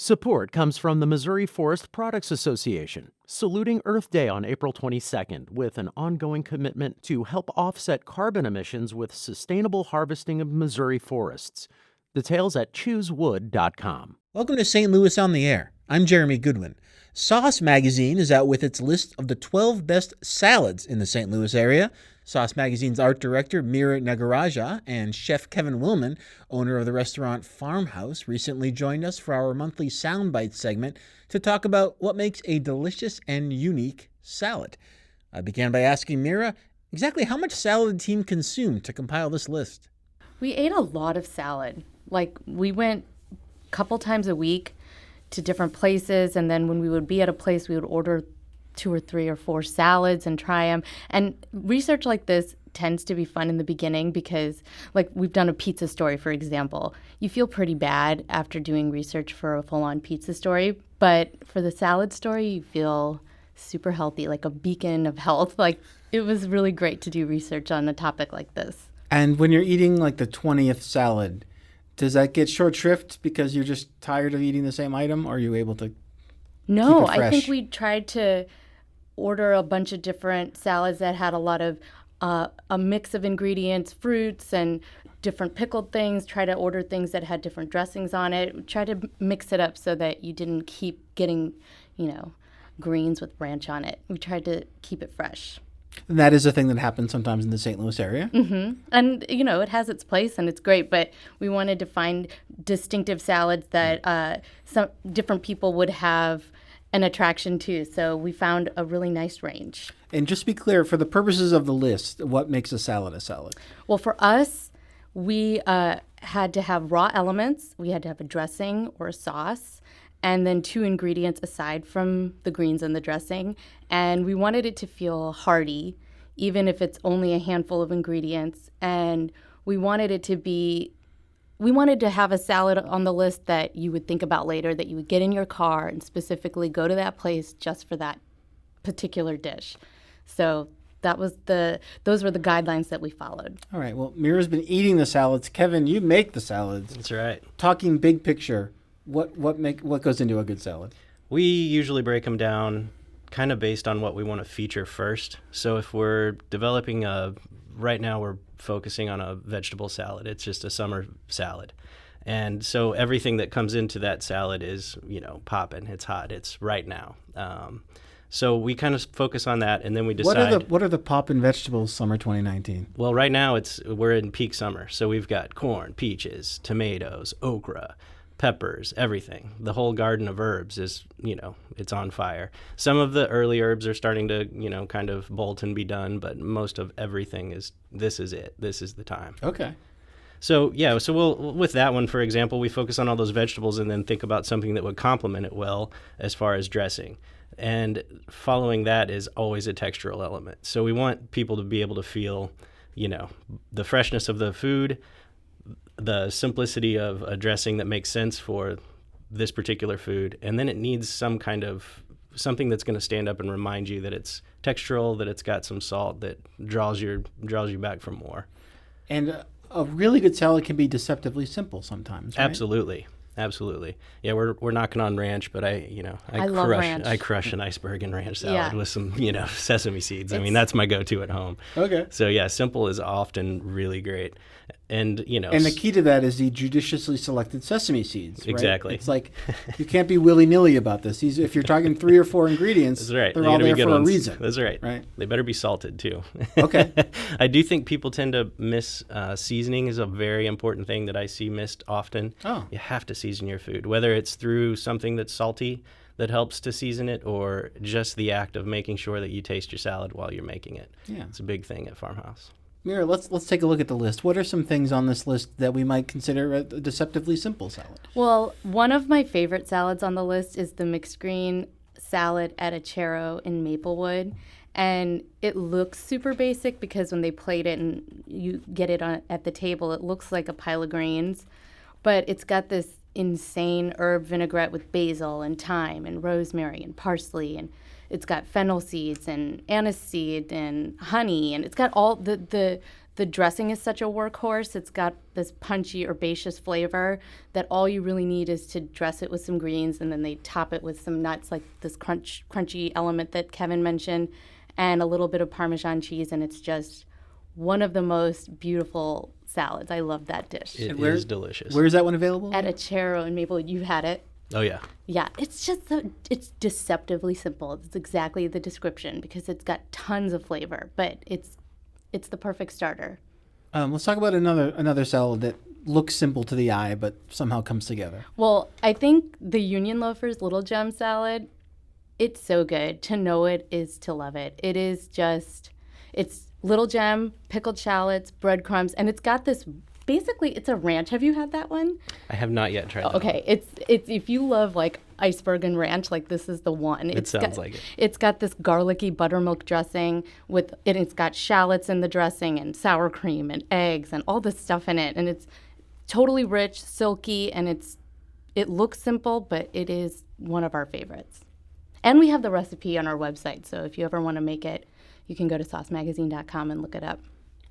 Support comes from the Missouri Forest Products Association, saluting Earth Day on April 22nd with an ongoing commitment to help offset carbon emissions with sustainable harvesting of Missouri forests. Details at choosewood.com. Welcome to St. Louis on the Air. I'm Jeremy Goodwin. Sauce Magazine is out with its list of the 12 best salads in the St. Louis area. Sauce Magazine's art director, Meera Nagarajan, and chef Kevin Willman, owner of the restaurant Farmhaus, recently joined us for our monthly Soundbite segment to talk about what makes a delicious and unique salad. I began by asking Meera exactly how much salad the team consumed to compile this list. We ate a lot of salad. We went a couple times a week to different places, and then when we would be at a place, we would order 2 or 3 or 4 salads and try them. And research like this tends to be fun in the beginning because, we've done a pizza story, for example. You feel pretty bad after doing research for a full-on pizza story, but for the salad story, you feel super healthy, like a beacon of health. It was really great to do research on a topic like this. And when you're eating the 20th salad, does that get short shrift because you're just tired of eating the same item, or are you able to No, keep it fresh? I think we tried to order a bunch of different salads that had a lot of a mix of ingredients, fruits and different pickled things, try to order things that had different dressings on it, try to mix it up so that you didn't keep getting, greens with ranch on it. We tried to keep it fresh. And that is a thing that happens sometimes in the St. Louis area. Mm-hmm. And, it has its place and it's great, but we wanted to find distinctive salads that some different people would have an attraction to. So we found a really nice range. And just to be clear, for the purposes of the list, what makes a salad a salad? Well, for us, we had to have raw elements. We had to have a dressing or a sauce, and then 2 ingredients aside from the greens and the dressing. And we wanted it to feel hearty, even if it's only a handful of ingredients. And we wanted to have a salad on the list that you would think about later, that you would get in your car and specifically go to that place just for that particular dish. So those were the guidelines that we followed. All right. Well, Meera's been eating the salads. Kevin, you make the salads. That's right. Talking big picture, what goes into a good salad? We usually break them down kind of based on what we want to feature first. So if we're developing right now we're focusing on a vegetable salad. It's just a summer salad. And so everything that comes into that salad is, popping. It's hot. It's right now. So we kind of focus on that, and then we decide. What are the poppin' vegetables summer 2019? Well, right now we're in peak summer. So we've got corn, peaches, tomatoes, okra, peppers, everything. The whole garden of herbs is, it's on fire. Some of the early herbs are starting to, kind of bolt and be done, but most of everything this is it. This is the time. Okay. So, we'll, with that one, for example, we focus on all those vegetables and then think about something that would complement it well as far as dressing. And following that is always a textural element. So we want people to be able to feel, the freshness of the food, the simplicity of a dressing that makes sense for this particular food, and then it needs something that's going to stand up and remind you that it's textural, that it's got some salt that draws you back for more. And a really good salad can be deceptively simple sometimes, right? Absolutely. Yeah, we're knocking on ranch, but I love ranch. I crush an iceberg and ranch salad with some, sesame seeds. That's my go-to at home. Okay. So yeah, simple is often really great. And, And the key to that is the judiciously selected sesame seeds, right? Exactly. It's you can't be willy-nilly about this. If you're talking 3 or 4 ingredients, that's right. they're all there for a reason. That's right. Right. They better be salted, too. Okay. I do think people tend to miss seasoning is a very important thing that I see missed often. Oh. You have to season your food, whether it's through something that's salty that helps to season it or just the act of making sure that you taste your salad while you're making it. Yeah. It's a big thing at Farmhaus. Meera, let's take a look at the list. What are some things on this list that we might consider a deceptively simple salad? Well, one of my favorite salads on the list is the mixed green salad at Achero in Maplewood. And it looks super basic because when they plate it and you get it at the table, it looks like a pile of greens. But it's got this insane herb vinaigrette with basil and thyme and rosemary and parsley, and it's got fennel seeds and anise seed and honey, and it's got all the The dressing is such a workhorse. It's got this punchy, herbaceous flavor that all you really need is to dress it with some greens, and then they top it with some nuts, like this crunchy element that Kevin mentioned, and a little bit of Parmesan cheese, and it's just one of the most beautiful salads. I love that dish. It is delicious. Where is that one available? At Achero in Maple, you've had it. Oh, yeah. Yeah, it's just it's deceptively simple. It's exactly the description because it's got tons of flavor, but it's the perfect starter. Let's talk about another salad that looks simple to the eye, but somehow comes together. Well, I think the Union Loafers Little Gem salad, it's so good. To know it is to love it. It is just, it's Little Gem, pickled shallots, breadcrumbs, and it's got this, basically it's a ranch. Have you had that one? I have not yet tried that. Okay, it's if you love like iceberg and ranch, like this is the one. It sounds like it. It's got this garlicky buttermilk dressing with it. It's got shallots in the dressing and sour cream and eggs and all this stuff in it, and it's totally rich, silky, and it looks simple, but it is one of our favorites. And we have the recipe on our website, so if you ever want to make it, you can go to saucemagazine.com and look it up.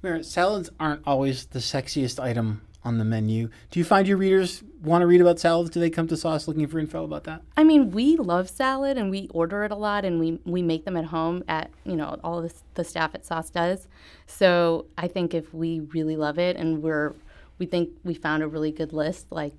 Meera, salads aren't always the sexiest item on the menu. Do you find your readers want to read about salads? Do they come to Sauce looking for info about that? I mean, we love salad and we order it a lot and we make them at home at, all of the staff at Sauce does. So I think if we really love it and we think we found a really good list, like,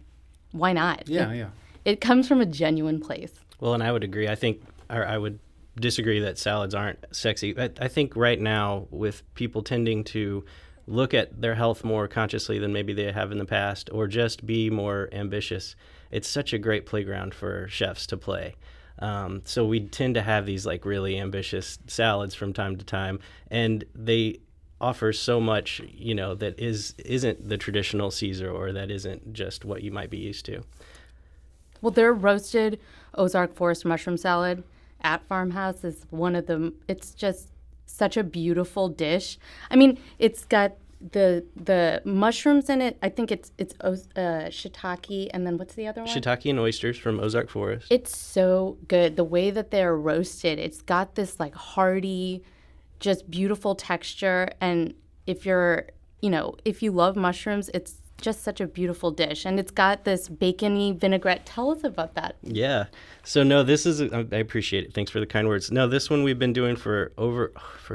why not? Yeah. It comes from a genuine place. Well, and I would agree. I would disagree that salads aren't sexy. I think right now, with people tending to look at their health more consciously than maybe they have in the past, or just be more ambitious, it's such a great playground for chefs to play. So we tend to have these like really ambitious salads from time to time, and they offer so much, that isn't the traditional Caesar, or that isn't just what you might be used to. Well, their roasted Ozark Forest mushroom salad at Farmhouse is one of them. It's just such a beautiful dish. I mean, it's got the mushrooms in it. I think it's shiitake, and then what's the other one? Shiitake and oysters from Ozark Forest. It's so good. The way that they're roasted, it's got this like hearty, just beautiful texture. And if you love mushrooms, it's just such a beautiful dish. And it's got this bacony vinaigrette. Tell us about that. Yeah. So no, this is, I appreciate it. Thanks for the kind words. No, this one we've been doing for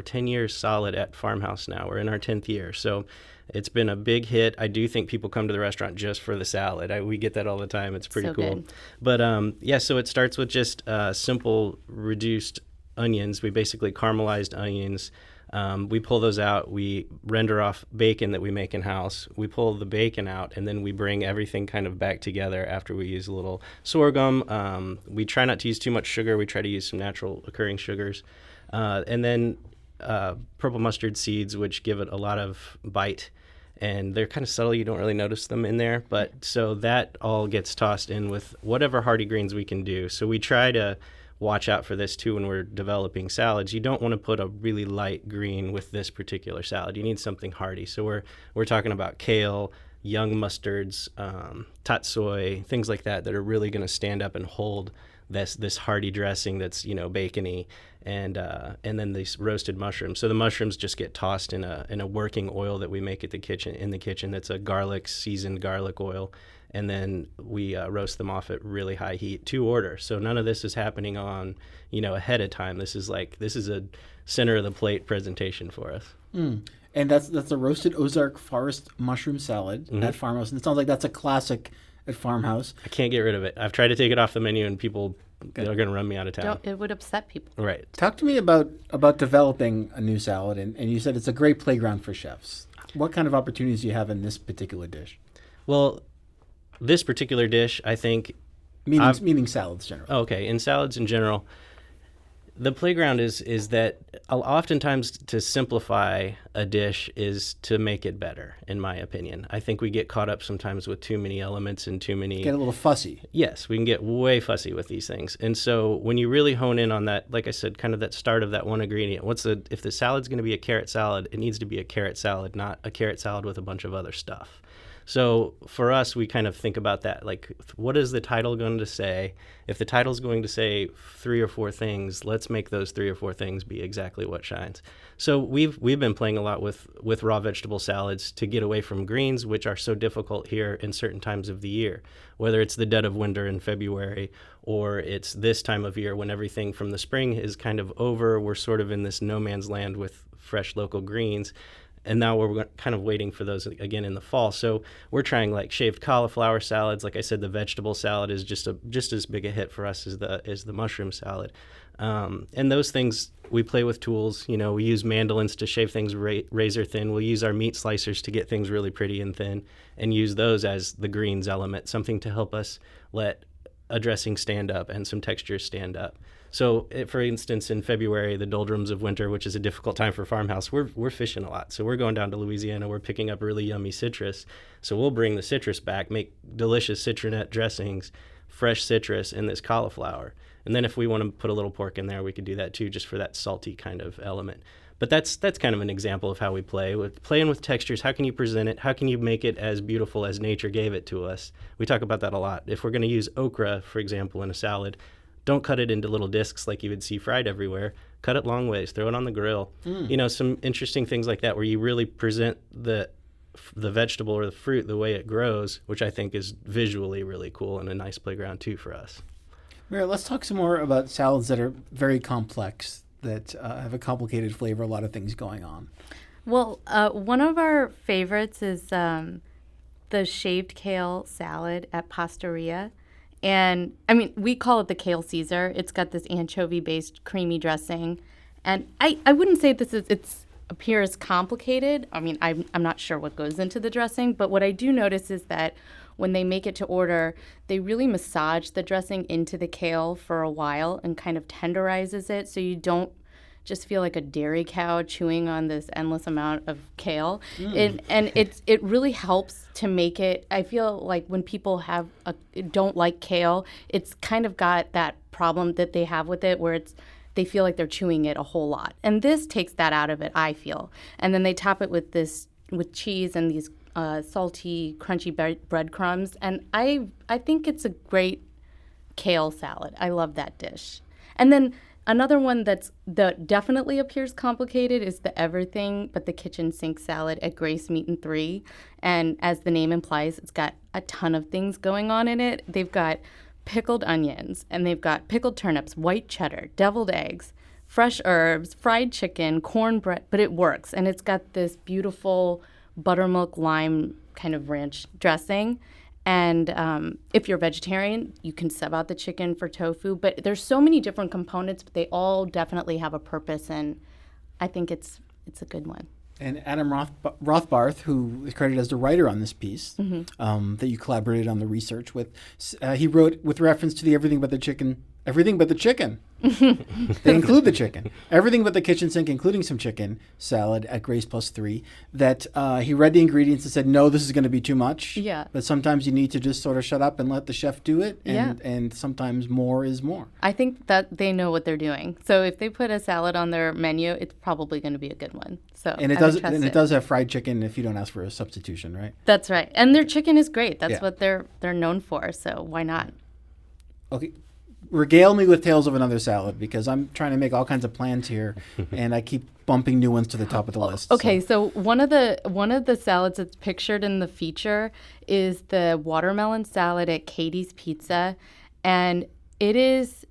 10 years solid at Farmhouse now. We're in our 10th year. So it's been a big hit. I do think people come to the restaurant just for the salad. We get that all the time. It's pretty cool. Good. But so it starts with just simple reduced onions. We basically caramelized onions. We pull those out. We render off bacon that we make in-house. We pull the bacon out, and then we bring everything kind of back together after we use a little sorghum. We try not to use too much sugar. We try to use some natural occurring sugars. And then purple mustard seeds, which give it a lot of bite. And they're kind of subtle. You don't really notice them in there. But so that all gets tossed in with whatever hearty greens we can do. So we try to watch out for this too when we're developing salads. You don't want to put a really light green with this particular salad. You need something hearty. So we're talking about kale, young mustards, tatsoi, things like that are really going to stand up and hold this hearty dressing that's bacony, and then these roasted mushrooms. So the mushrooms just get tossed in a working oil that we make in the kitchen. That's a seasoned garlic oil. And then we roast them off at really high heat to order. So none of this is happening on, ahead of time. This is a center of the plate presentation for us. And that's a roasted Ozark Forest mushroom salad at Farmhouse. And it sounds like that's a classic at Farmhouse. I can't get rid of it. I've tried to take it off the menu, and people are going to run me out of town. It would upset people. Right. Talk to me about developing a new salad. And you said it's a great playground for chefs. What kind of opportunities do you have in this particular dish? Well, this particular dish, I think... Meaning salads generally. Okay, in salads in general, the playground is that oftentimes to simplify a dish is to make it better, in my opinion. I think we get caught up sometimes with too many elements and too many... Get a little fussy. Yes, we can get way fussy with these things. And so when you really hone in on that, like I said, kind of that start of that one ingredient, if the salad's going to be a carrot salad, it needs to be a carrot salad, not a carrot salad with a bunch of other stuff. So for us, we kind of think about that, like, what is the title going to say? If the title's going to say 3 or 4 things, let's make those 3 or 4 things be exactly what shines. So we've been playing a lot with raw vegetable salads to get away from greens, which are so difficult here in certain times of the year, whether it's the dead of winter in February or it's this time of year when everything from the spring is kind of over. We're sort of in this no man's land with fresh local greens. And now we're kind of waiting for those again in the fall. So we're trying like shaved cauliflower salads. Like I said, the vegetable salad is just as big a hit for us as the mushroom salad. And those things, we play with tools. You know, we use mandolins to shave things razor thin. We'll use our meat slicers to get things really pretty and thin, and use those as the greens element, something to help us let a dressing stand up and some textures stand up. So, for instance, in February, the doldrums of winter, which is a difficult time for Farmhouse, we're fishing a lot. So we're going down to Louisiana. We're picking up really yummy citrus. So we'll bring the citrus back, make delicious citronette dressings, fresh citrus, and this cauliflower. And then if we want to put a little pork in there, we could do that too, just for that salty kind of element. But that's kind of an example of how we play. With playing with textures, how can you present it? How can you make it as beautiful as nature gave it to us? We talk about that a lot. If we're going to use okra, for example, in a salad, don't cut it into little discs like you would see fried everywhere. Cut it long ways. Throw it on the grill. You know, some interesting things like that where you really present the vegetable or the fruit the way it grows, which I think is visually really cool and a nice playground too for us. Meera, let's talk some more about salads that are very complex, that have a complicated flavor, a lot of things going on. Well, one of our favorites is the shaved kale salad at Pastaria. And, I mean, we call it the kale Caesar. It's got this anchovy-based creamy dressing. And I wouldn't say it appears complicated. I mean, I'm not sure what goes into the dressing, but what I do notice is that when they make it to order, they really massage the dressing into the kale for a while and kind of tenderizes it so you don't just feel like a dairy cow chewing on this endless amount of kale. And it really helps to make it, I feel like when people don't like kale, it's kind of got that problem that they have with it where they feel like they're chewing it a whole lot. And this takes that out of it, I feel. And then they top it with cheese and these salty, crunchy breadcrumbs. And I think it's a great kale salad. I love that dish. And then another one that definitely appears complicated is the everything but the kitchen sink salad at Grace Meat and 3. And as the name implies, it's got a ton of things going on in it. They've got pickled onions, and they've got pickled turnips, white cheddar, deviled eggs, fresh herbs, fried chicken, cornbread, but it works. And it's got this beautiful buttermilk lime kind of ranch dressing. And if you're vegetarian, you can sub out the chicken for tofu. But there's so many different components, but they all definitely have a purpose, and I think it's a good one. And Adam Rothbarth, who is credited as the writer on this piece, that you collaborated on the research with, he wrote with reference to the everything but the chicken. They include the chicken. Everything but the kitchen sink, including some chicken salad at Grace Plus 3, that he read the ingredients and said, no, this is going to be too much. Yeah. But sometimes you need to just sort of shut up and let the chef do it. And sometimes more is more. I think that they know what they're doing. So if they put a salad on their menu, it's probably going to be a good one. So and it does have fried chicken if you don't ask for a substitution, right? That's right. And their chicken is great. That's what they're known for. So why not? Okay. Regale me with tales of another salad, because I'm trying to make all kinds of plans here, and I keep bumping new ones to the top of the list. Okay, so one of the salads that's pictured in the feature is the watermelon salad at Katie's Pizza, and it's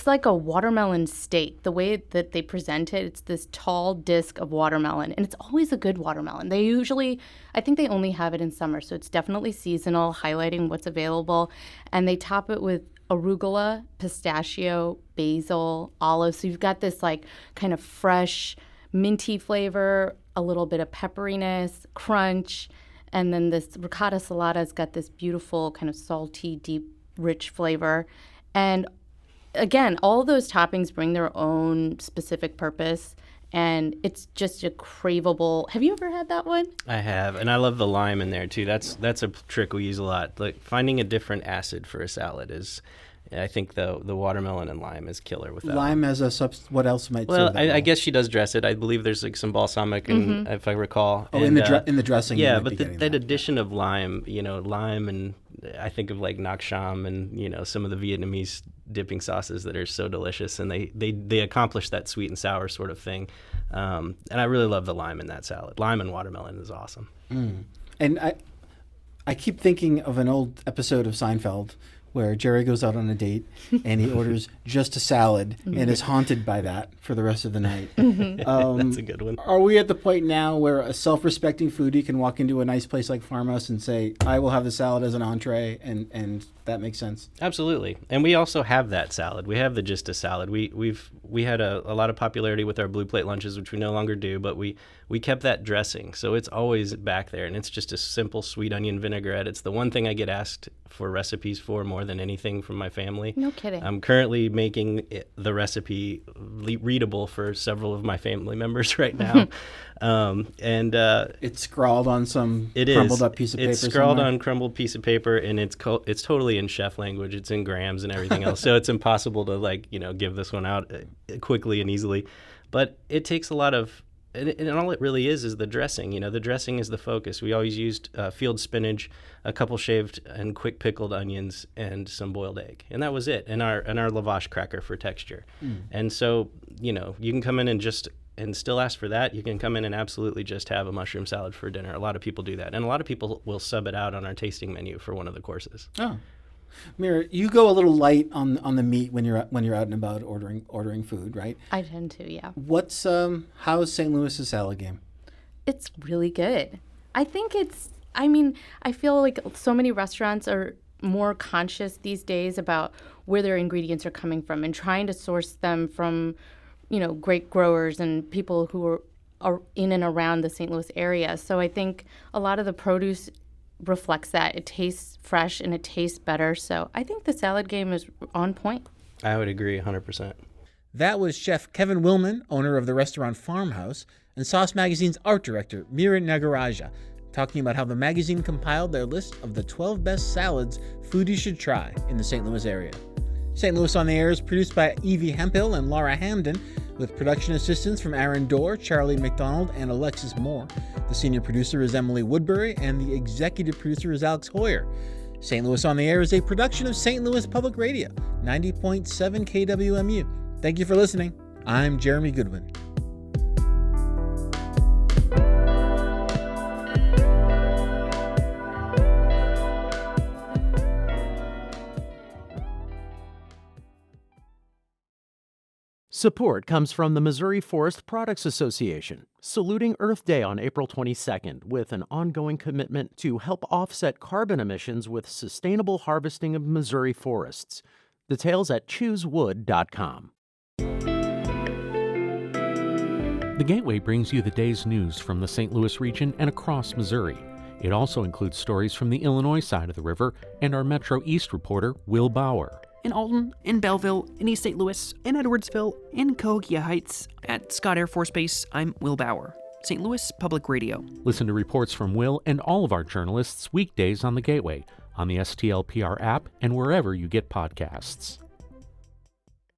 like a watermelon steak. The way that they present it, it's this tall disc of watermelon, and it's always a good watermelon. I think they only have it in summer, so it's definitely seasonal, highlighting what's available, and they top it with arugula, pistachio, basil, olives. So you've got this like kind of fresh, minty flavor, a little bit of pepperiness, crunch, and then this ricotta salada's got this beautiful kind of salty, deep, rich flavor. And again, all of those toppings bring their own specific purpose, and it's just a craveable. Have you ever had that one? I have, and I love the lime in there too. That's a trick we use a lot. Like finding a different acid for a salad is, I think the watermelon and lime is killer with that. Lime as a what else might? Well, serve that I role? guess she does dress it. I believe there's like some balsamic, and if I recall. Oh, and, in the dressing. Yeah, you might but be getting that that. addition of lime, lime, and I think of like nak sham and some of the Vietnamese dipping sauces that are so delicious, and they accomplish that sweet and sour sort of thing. And I really love the lime in that salad. Lime and watermelon is awesome. And I keep thinking of an old episode of Seinfeld where Jerry goes out on a date and he orders just a salad and is haunted by that for the rest of the night. That's a good one. Are we at the point now where a self-respecting foodie can walk into a nice place like Farmhouse and say, I will have the salad as an entree, and that makes sense? Absolutely. And we also have that salad. We have the just a salad. We had a lot of popularity with our blue plate lunches, which we no longer do, but we kept that dressing. So it's always back there, and it's just a simple sweet onion vinaigrette. It's the one thing I get asked for recipes for more than anything from my family. No kidding. I'm currently making the recipe readable for several of my family members right now. It's scrawled on some It crumbled is. up piece of paper. It's scrawled somewhere. on crumbled piece of paper, and it's totally in chef language. It's in grams and everything else, so it's impossible to give this one out quickly and easily. But it takes a lot of, and all it really is the dressing. The dressing is the focus. We always used field spinach, a couple shaved and quick pickled onions, and some boiled egg, and that was it. And our lavash cracker for texture. And so you can come in and still ask for that. You can come in and absolutely just have a mushroom salad for dinner. A lot of people do that, and a lot of people will sub it out on our tasting menu for one of the courses. Oh, Meera, you go a little light on the meat when you're out and about ordering food, right? I tend to, yeah. What's how's St. Louis's salad game? It's really good. I feel like so many restaurants are more conscious these days about where their ingredients are coming from and trying to source them from, great growers and people who are in and around the St. Louis area. So I think a lot of the produce reflects that. It tastes fresh and it tastes better. So I think the salad game is on point. I would agree 100%. That was Chef Kevin Willman, owner of the restaurant Farmhouse, and Sauce Magazine's art director, Meera Nagarajan, talking about how the magazine compiled their list of the 12 best salads foodies should try in the St. Louis area. St. Louis on the Air is produced by Evie Hemphill and Laura Hamden, with production assistance from Aaron Dorr, Charlie McDonald, and Alexis Moore. The senior producer is Emily Woodbury, and the executive producer is Alex Hoyer. St. Louis on the Air is a production of St. Louis Public Radio, 90.7 KWMU. Thank you for listening. I'm Jeremy Goodwin. Support comes from the Missouri Forest Products Association, saluting Earth Day on April 22nd with an ongoing commitment to help offset carbon emissions with sustainable harvesting of Missouri forests. Details at choosewood.com. The Gateway brings you the day's news from the St. Louis region and across Missouri. It also includes stories from the Illinois side of the river and our Metro East reporter, Will Bauer. In Alton, in Belleville, in East St. Louis, in Edwardsville, in Cahokia Heights, at Scott Air Force Base, I'm Will Bauer, St. Louis Public Radio. Listen to reports from Will and all of our journalists weekdays on The Gateway, on the STLPR app, and wherever you get podcasts.